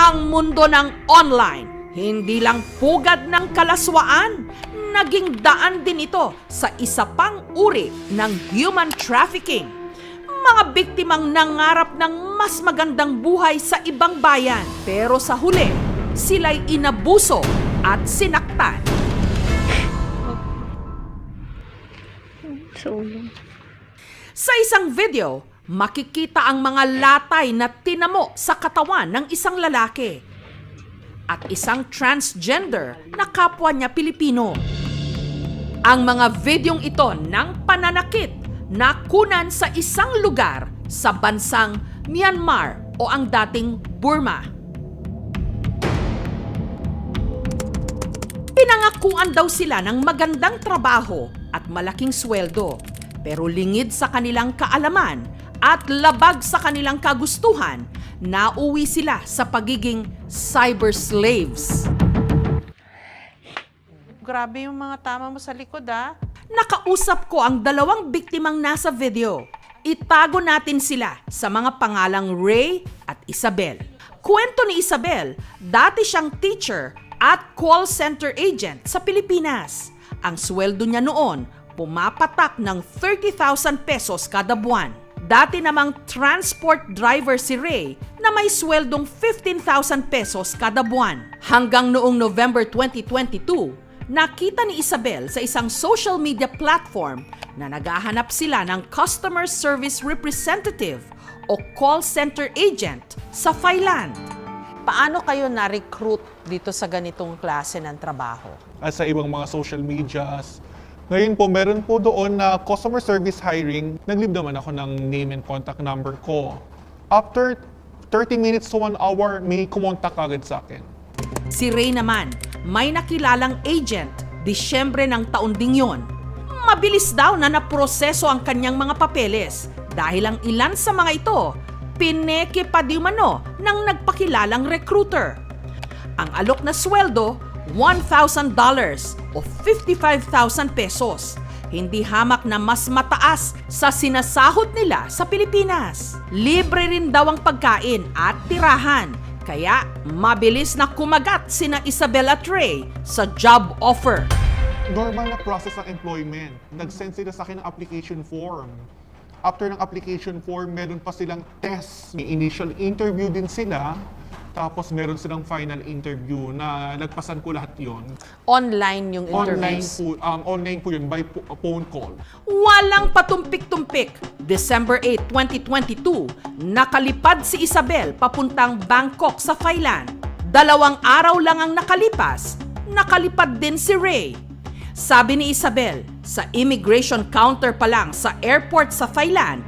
Ang mundo ng online, hindi lang pugad ng kalaswaan, naging daan din ito sa isa pang uri ng human trafficking. Mga biktimang nangarap ng mas magandang buhay sa ibang bayan, pero sa huli, sila'y inabuso at sinaktan. Sa isang video, makikita ang mga latay na tinamo sa katawan ng isang lalaki at isang transgender na kapwa niya Pilipino. Ang mga videong ito ng pananakit nakunan sa isang lugar sa bansang Myanmar o ang dating Burma. Pinangakuan daw sila ng magandang trabaho at malaking sweldo, pero lingid sa kanilang kaalaman at labag sa kanilang kagustuhan, nauwi sila sa pagiging cyber slaves. Grabe yung mga tama mo sa likod, ah. Nakausap ko ang dalawang biktimang nasa video. Itago natin sila sa mga pangalang Ray at Isabel. Kwento ni Isabel, dati siyang teacher at call center agent sa Pilipinas. Ang sweldo niya noon, pumapatak ng 30,000 pesos kada buwan. Dati namang transport driver si Ray na may sweldong 15,000 pesos kada buwan. Hanggang noong November 2022, nakita ni Isabel sa isang social media platform na naghahanap sila ng customer service representative o call center agent sa Thailand. Paano kayo na-recruit dito sa ganitong klase ng trabaho? At sa ibang mga social medias. Ngayon po, meron po doon na customer service hiring. Nag-leave naman ako ng name and contact number ko. After 30 minutes to 1 hour, may kumontak agad sa akin. Si Ray naman, may nakilalang agent, Disyembre ng taon ding yon. Mabilis daw na naproseso ang kanyang mga papeles dahil ang ilan sa mga ito, pineke pa di umano ng nagpakilalang recruiter. Ang alok na sweldo, $1,000 o 55,000 pesos. Hindi hamak na mas mataas sa sinasahod nila sa Pilipinas. Libre rin daw ang pagkain at tirahan. Kaya mabilis na kumagat sina Isabel at Ray sa job offer. Normal na process ng employment. Nag-send sila sa akin ng application form. After ng application form, meron pa silang test. May initial interview din sila. Tapos meron silang final interview na nagpasan ko lahat yon. Online yung interviews? Online po yun, by phone call. Walang patumpik-tumpik. December 8, 2022, nakalipad si Isabel papuntang Bangkok sa Thailand. 2 araw lang ang nakalipas, nakalipad din si Ray. Sabi ni Isabel, sa immigration counter pa lang sa airport sa Thailand,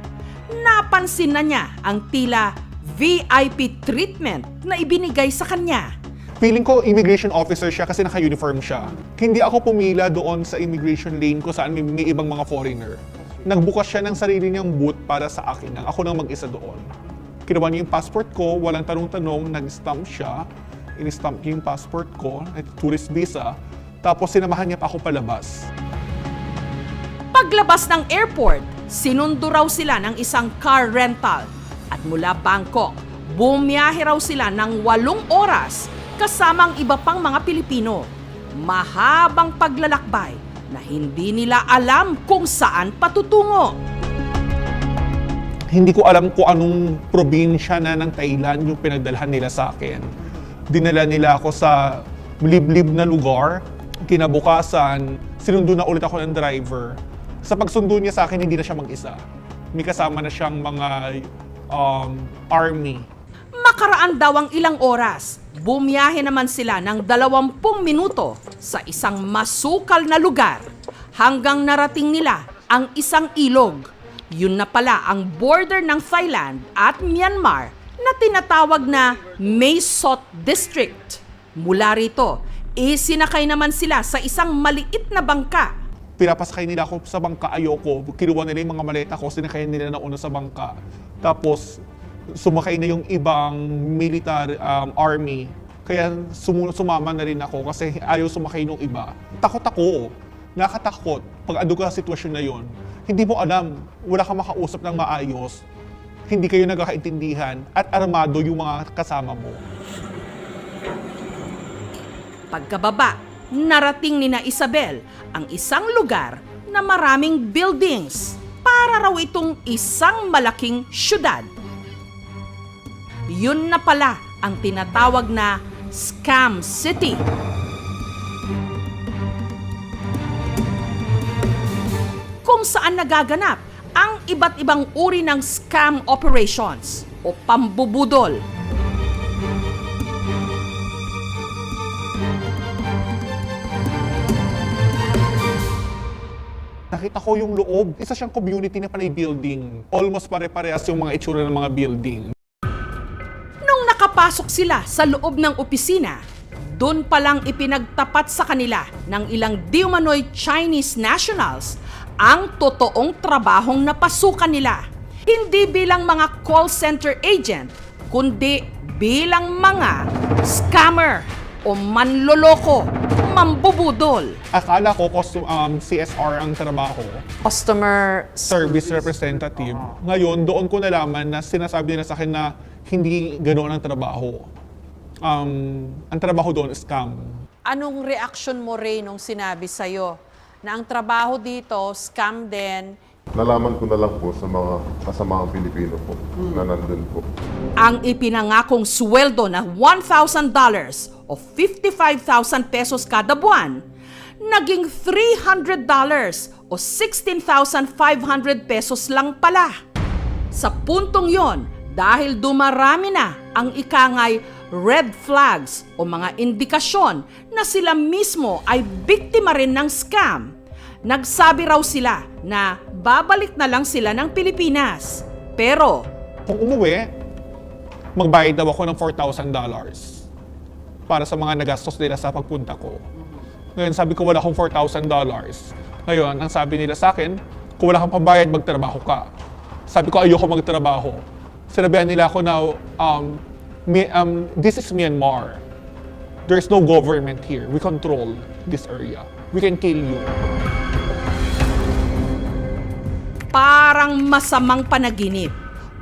napansin na niya ang tila VIP treatment na ibinigay sa kanya. Feeling ko immigration officer siya kasi naka-uniform siya. Hindi ako pumila doon sa immigration lane ko saan may ibang mga foreigner. Nagbukas siya ng sarili niyang booth para sa akin. Ako nang mag-isa doon. Kinuha niya yung passport ko, walang tanong-tanong, nag-stamp siya. In-stamp niya yung passport ko, tourist visa. Tapos sinamahan niya pa ako palabas. Paglabas ng airport, sinundo raw sila ng isang car rental. At mula Bangkok, bumiyahe raw sila ng 8 oras kasamang iba pang mga Pilipino. Mahabang paglalakbay na hindi nila alam kung saan patutungo. Hindi ko alam kung anong probinsya na ng Thailand yung pinagdalhan nila sa akin. Dinala nila ako sa liblib na lugar. Kinabukasan, sinundo na ulit ako ng driver. Sa pagsundo niya sa akin, hindi na siya mag-isa. May kasama na siyang mga army. Makaraan daw ang ilang oras, bumiyahe naman sila ng 20 minuto sa isang masukal na lugar hanggang narating nila ang isang ilog. Yun na pala ang border ng Thailand at Myanmar na tinatawag na Mae Sot District. Mula rito, isinakay naman sila sa isang maliit na bangka. Pinapasakay nila ako sa bangka, ayoko. Kinuha nila yung mga maleta ko, sinakay nila na una sa bangka. Tapos, sumakay na yung ibang military army. Kaya sumama na rin ako kasi ayaw sumakay nung iba. Takot ako. Nakatakot. Pag ando ka sa sitwasyon na yon, hindi mo alam. Wala kang makausap ng maayos. Hindi kayo nagkakaintindihan at armado yung mga kasama mo. Pagkababa, narating ni na Isabel ang isang lugar na maraming buildings para raw itong isang malaking syudad. Yun na pala ang tinatawag na Scam City. Kung saan nagaganap ang iba't ibang uri ng scam operations o pambubudol. Nakita ko yung loob. Isa siyang community na panay building. Almost pare-parehas yung mga itsura ng mga building. Nung nakapasok sila sa loob ng opisina, doon palang ipinagtapat sa kanila ng ilang di umano'y Chinese nationals ang totoong trabahong napasukan nila. Hindi bilang mga call center agent, kundi bilang mga scammer o manloloko, mambubudol. Akala ko CSR ang trabaho, Customer service representative. Ngayon, doon ko nalaman na sinasabi nila sa akin na hindi ganoon ang trabaho. Ang trabaho doon is scam. Anong reaction mo, Ray, nung sinabi sa'yo na ang trabaho dito, scam din? Nalaman ko na lang po sa mga kasamang Pilipino po na nandun po. Ang ipinangakong sweldo na $1,000 o 55,000 pesos kada buwan, naging $300 o 16,500 pesos lang pala. Sa puntong yon, dahil dumarami na ang ikangay red flags o mga indikasyon na sila mismo ay biktima rin ng scam, nagsabi raw sila na babalik na lang sila ng Pilipinas. Pero Kung umuwi, magbayad daw ako ng $4,000 para sa mga nagastos nila sa pagpunta ko. Ngayon, sabi ko wala akong $4,000. Ngayon, ang sabi nila sa akin, kung wala kang pambayad, magtrabaho ka. Sabi ko, ayoko magtrabaho. Sinabihan nila ako na, this is Myanmar. There's no government here. We control this area. We can kill you. parang masamang panaginip.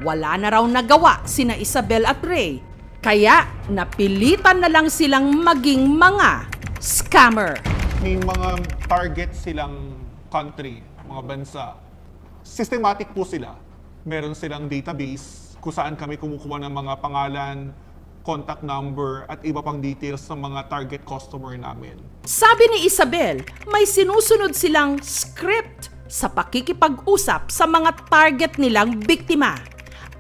Wala na raw nagawa sina Isabel at Ray. Kaya napilitan na lang silang maging mga scammer. May mga target silang country, mga bansa. Systematic po sila. Meron silang database kung saan kami kumukuha ng mga pangalan, contact number, at iba pang details ng mga target customer namin. Sabi ni Isabel, may sinusunod silang script sa pakikipag-usap sa mga target nilang biktima.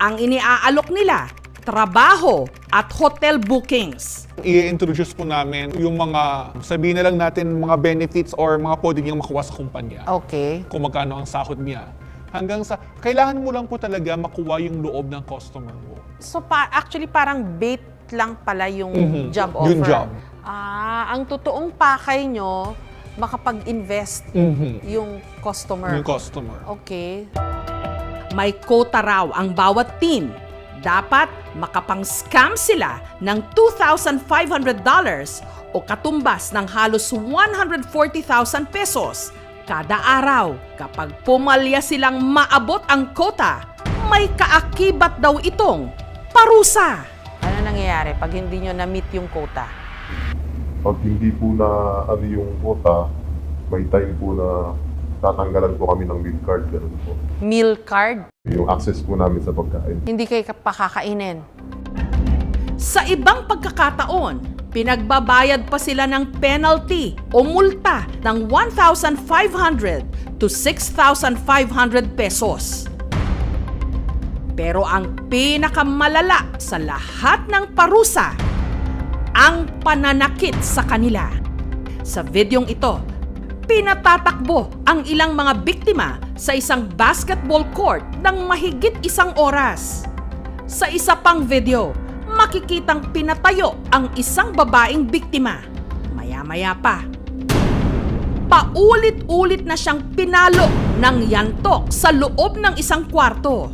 Ang iniaalok nila, trabaho at hotel bookings. I-introduce po namin yung mga, sabihin na lang natin, mga benefits or mga pwede niyang makuha sa kumpanya. Okay. Kung magkano ang sahod niya. Hanggang sa, kailangan mo lang po talaga makuha yung loob ng customer mo. So actually parang bait lang pala yung job offer. Yung job. Ang totoong pakay nyo, makapag-invest yung customer. Yung customer. Okay. May quota raw ang bawat team. Dapat makapang-scam sila ng $2,500 o katumbas ng halos 140,000 pesos kada araw. Kapag pumalya silang maabot ang quota, may kaakibat daw itong parusa. Ano nangyayari pag hindi nyo na-meet yung quota? Pag hindi po na ano yung quota, may time po na tatanggalan po kami ng meal card, ganun po. Meal card? Yung access po namin sa pagkain. Hindi kayo pakakainin. Sa ibang pagkakataon, pinagbabayad pa sila ng penalty o multa ng 1,500 to 6,500 pesos. Pero ang pinakamalala sa lahat ng parusa, ang pananakit sa kanila. Sa videong ito, pinatatakbo ang ilang mga biktima sa isang basketball court ng mahigit 1 oras. Sa isa pang video, makikitang pinatayo ang isang babaeng biktima. Maya-maya pa, paulit-ulit na siyang pinalo ng yantok sa loob ng isang kwarto.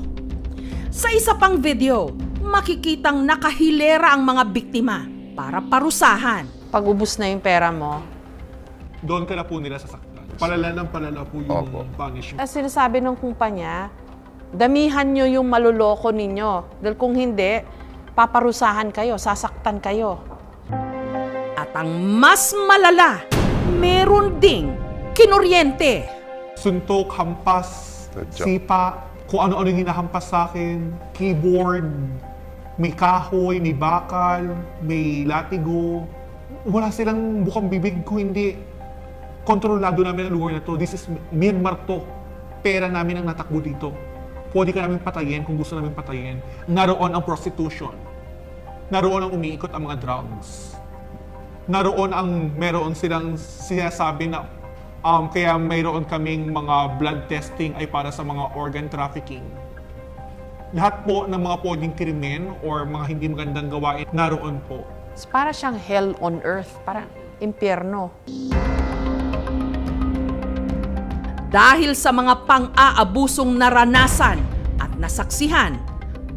Sa isa pang video, makikitang nakahilera ang mga biktima para parusahan. Pag ubus na yung pera mo, Doon ka na po nila sasaktan. Palala ng palala po yung punishment. sinasabi ng kumpanya, damihan nyo yung maluloko ninyo. Dahil kung hindi, paparusahan kayo, sasaktan kayo. At ang mas malala, meron ding kinuryente. Suntok, hampas, Tadya. sipa, kung ano-ano yung hinahampas sa akin, keyboard, may kahoy, may bakal, may latigo. Wala silang bukang bibig kung hindi kontrolado namin ang lugar na to. This is Myanmar to. Pera namin ang natakbo dito. Pwede ka namin patayin kung gusto namin patayin. Naroon ang prostitution. Naroon ang umiikot ang mga drugs. Naroon ang meron silang sinasabi na kaya mayroon kaming mga blood testing ay para sa mga organ trafficking. Lahat po ng mga pwedeng krimen or mga hindi magandang gawain, naroon po. Para siyang hell on earth, parang impyerno. Dahil sa mga pang-aabusong naranasan at nasaksihan,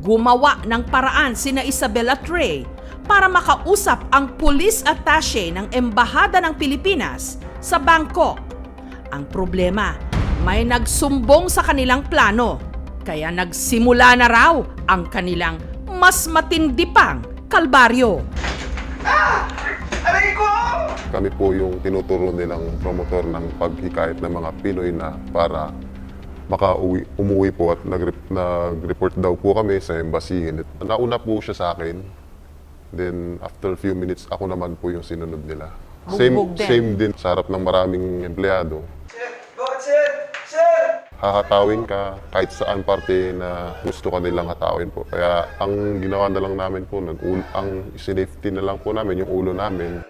gumawa ng paraan sina Isabel at Ray para makausap ang police attaché ng Embahada ng Pilipinas sa Bangkok. Ang problema, may nagsumbong sa kanilang plano, kaya nagsimula na raw ang kanilang mas matindi pang kalbaryo. Kami po yung tinuturo nilang promotor ng paghikayat ng mga Pinoy na para umuwi po at nag-report daw po kami sa embassy. Nauna po siya sa akin. Then after a few minutes, ako naman po yung sinunod nila. Bugbog din. Same din sa harap ng maraming empleyado. Hahatawin ka kahit saan parte na gusto ka nilang hatawin po. Kaya ang ginawa na lang namin po, ang sinafety na lang po namin yung ulo namin.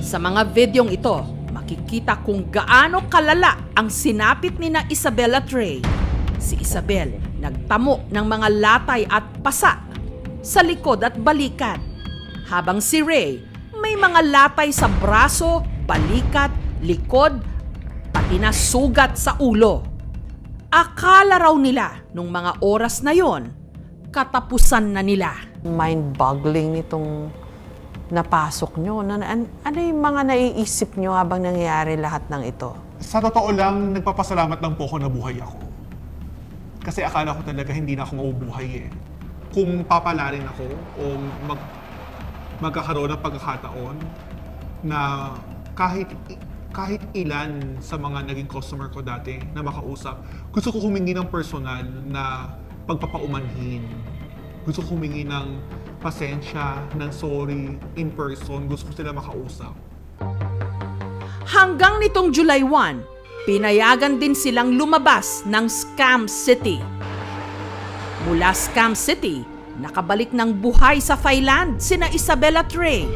Sa mga videong ito, makikita kung gaano kalala ang sinapit ni na Isabel at Ray. Si Isabel nagtamo ng mga latay at pasa sa likod at balikat, habang si Ray may mga latay sa braso, balikat, likod, pati na sugat sa ulo. Akala raw nila nung mga oras na yon, katapusan na nila. Mind-boggling nitong napasok nyo. Ano yung mga naiisip nyo habang nangyayari lahat ng ito? Sa totoo lang, nagpapasalamat lang po ako na buhay ako. Kasi akala ko talaga hindi na ako mabubuhay eh. Kung papalarin ako o magkakaroon ng pagkakataon na kahit ilan sa mga naging customer ko dati na makausap, gusto ko humingi ng personal na pagpapaumanhin. Gusto ko humingi ng pasensya, ng sorry, in person. Gusto ko sila makausap. Hanggang nitong July 1, pinayagan din silang lumabas ng Scam City. Mula Scam City, nakabalik ng buhay sa Thailand sina Isabel at Ray.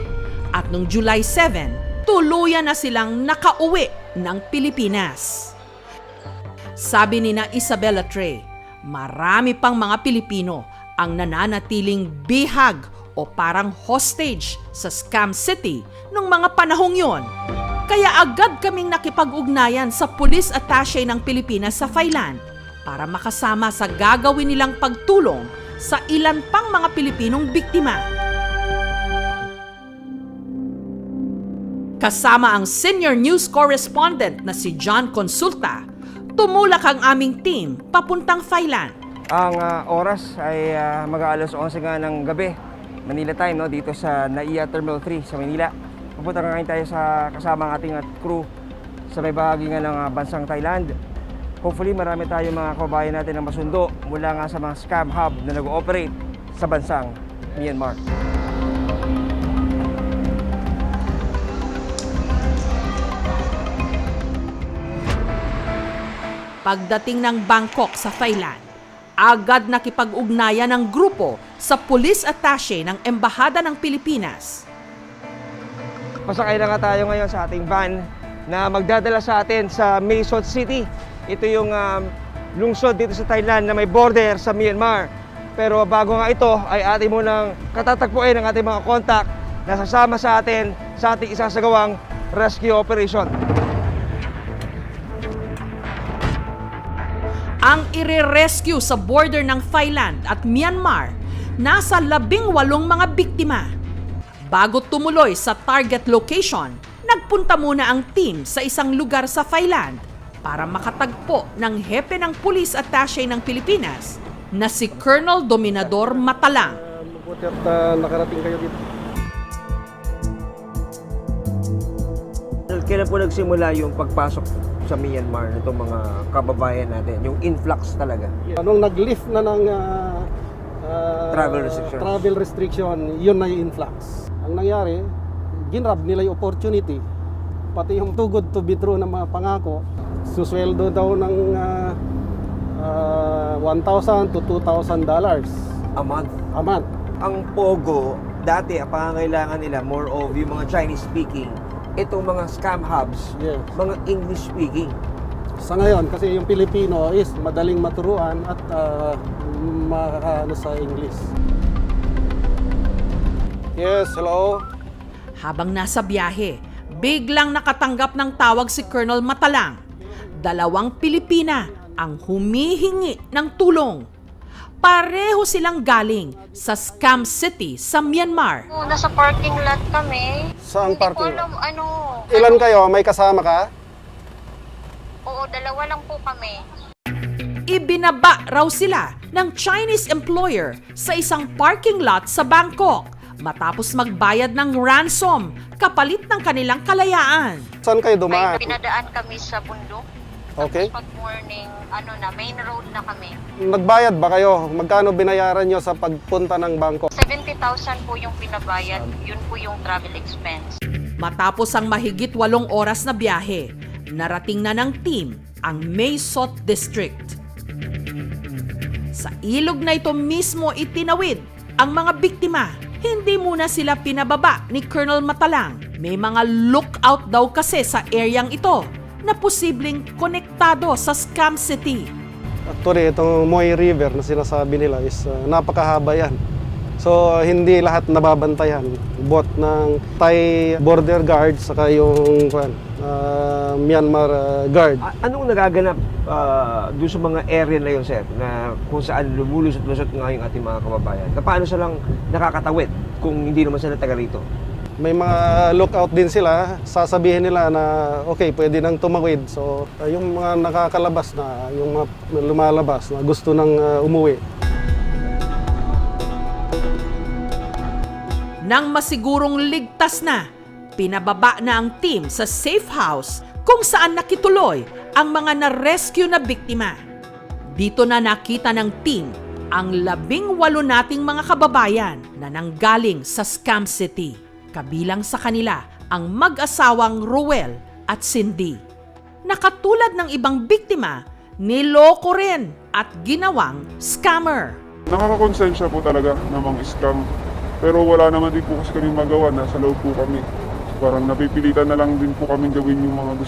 At noong July 7, tuluyan na silang nakauwi ng Pilipinas. Sabi ni na Isabel at Ray, marami pang mga Pilipino ang nananatiling bihag o parang hostage sa Scam City noong mga panahong yon. Kaya agad kaming nakipag-ugnayan sa police attaché ng Pilipinas sa Thailand para makasama sa gagawin nilang pagtulong sa ilan pang mga Pilipinong biktima. Kasama ang senior news correspondent na si John Consulta, tumulak ang aming team papuntang Thailand. Ang oras ay mag-aalas 11 nga ng gabi, Manila time, no? Dito sa NAIA Terminal 3 sa Manila. Pupunta ngayon tayo sa kasama ng ating crew sa may bahagi nga ng bansang Thailand. Hopefully marami tayong mga kababayan natin na masundo mula nga sa mga scam hub na nag-ooperate sa bansang Myanmar. Pagdating ng Bangkok sa Thailand, agad nakipag-ugnayan ng grupo sa police attaché ng Embahada ng Pilipinas. Pasakay na nga tayo ngayon sa ating van na magdadala sa atin sa Mae Sot City. Ito yung lungsod dito sa Thailand na may border sa Myanmar. Pero bago nga ito ay ating munang katatagpuin ang ating mga kontak na sasama sa atin sa ating isasagawang rescue operation. Ang ire-rescue sa border ng Thailand at Myanmar, nasa 18 mga biktima. Bago tumuloy sa target location, nagpunta muna ang team sa isang lugar sa Thailand para makatagpo ng hepe ng police attaché ng Pilipinas na si Colonel Dominador Matalang. Mabuti at nakarating kayo dito. Kailan po nagsimula yung pagpasok sa Myanmar nitong mga kababayan natin? Yung influx talaga. Nung nag-lift na ng Travel restrictions. travel restriction, yun na yung influx. Ang nangyari, ginrab nila yung opportunity. Pati yung too good to be true ng mga pangako, susweldo daw ng $1,000 to $2,000 A month. a month. Ang Pogo, dati ang pangangailangan nila more of yung mga Chinese speaking. Itong mga scam hubs, Yes. mga English speaking. Sa ngayon, kasi yung Pilipino is madaling maturuan at makakaano sa English. Yes, hello. Habang nasa biyahe, biglang nakatanggap ng tawag si Colonel Matalang. 2 Pilipina ang humihingi ng tulong. Pareho silang galing sa Scam City sa Myanmar. Nasa parking lot kami. Saan Hindi ko parking alam, lot? Ilan kayo? May kasama ka? Oo, 2 lang po kami. Ibinaba raw sila ng Chinese employer sa isang parking lot sa Bangkok matapos magbayad ng ransom kapalit ng kanilang kalayaan. Saan kayo May dumaan? pinadaan kami sa bundok. Okay. Tapos pag morning, main road na kami. Nagbayad ba kayo? Magkano binayaran nyo sa pagpunta ng Bangkok? 70,000 po yung pinabayad. Yun po yung travel expense. Matapos ang mahigit 8 oras na biyahe, narating na ng team ang Mae Sot District. Sa ilog na ito mismo itinawid ang mga biktima. Hindi muna sila pinababa ni Colonel Matalang. May mga lookout daw kasi sa areang ito na posibleng konektado sa Scam City. Actually, itong Moy River na sinasabi nila is napakahaba yan. So, hindi lahat nababantayan. Both ng Thai border guard saka yung Myanmar guard. Anong nagaganap doon sa mga area na yun, sir, na kung saan lumulusot-lusot nga yung ating mga kababayan? Paano silang nakakatawid kung hindi naman sila taga rito? May mga lookout din sila, sasabihin nila na okay, pwede nang tumawid. So, yung mga nakakalabas na, yung mga lumalabas na gusto nang umuwi. Nang masigurong ligtas na, pinababa na ang team sa safe house kung saan nakituloy ang mga na-rescue na biktima. Dito na nakita ng team ang 18 nating mga kababayan na nanggaling sa Scam City. Kabilang sa kanila ang mag-asawang Ruel at Cindy. Nakatulad ng ibang biktima, niloko rin at ginawang scammer. Nakakakonsensya po talaga na mga scam. Pero wala naman din po kasi kami magawa, nasa loob po kami. Parang napipilitan na lang din po kami gawin yung mga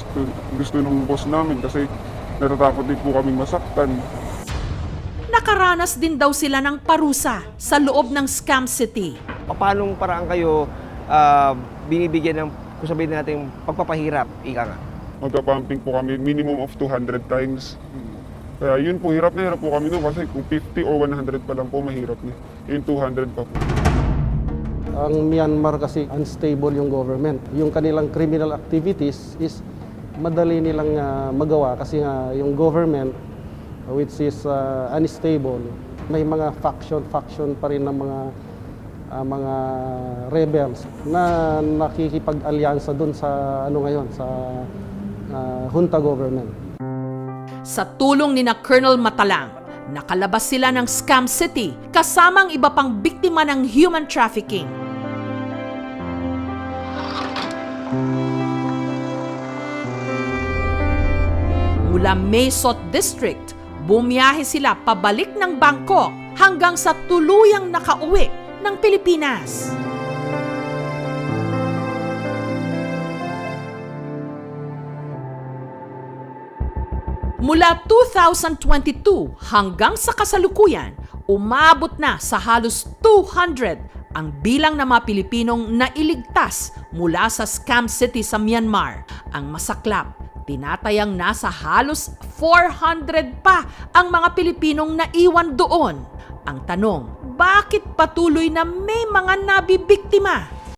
gusto ng boss namin kasi natatakot din po kami masaktan. Nakaranas din daw sila ng parusa sa loob ng Scam City. Paano paraan kayo binibigyan ng, kung sabihin natin, pagpapahirap, ika nga? Magka-pumping po kami minimum of 200 times. Kaya yun po, hirap na hirap po kami doon kasi kung 50 o 100 pa lang po, mahirap na. Yung 200 pa po. Ang Myanmar kasi unstable yung government. Yung kanilang criminal activities is madali nilang magawa kasi yung government which is unstable. May mga faction pa rin ng mga rebels na nakikipag-alyansa dun sa sa junta government. Sa tulong ni na Colonel Matalang, nakalabas sila ng Scam City kasamang iba pang biktima ng human trafficking. Mula Mae Sot District, bumiyahe sila pabalik ng Bangkok hanggang sa tuluyang nakauwi ng Pilipinas. Mula 2022 hanggang sa kasalukuyan, umabot na sa halos 200 ang bilang ng mga Pilipinong nailigtas mula sa Scam City sa Myanmar. Ang masaklap, tinatayang nasa halos 400 pa ang mga Pilipinong naiwan doon. Ang tanong, bakit patuloy na may mga nabibiktima?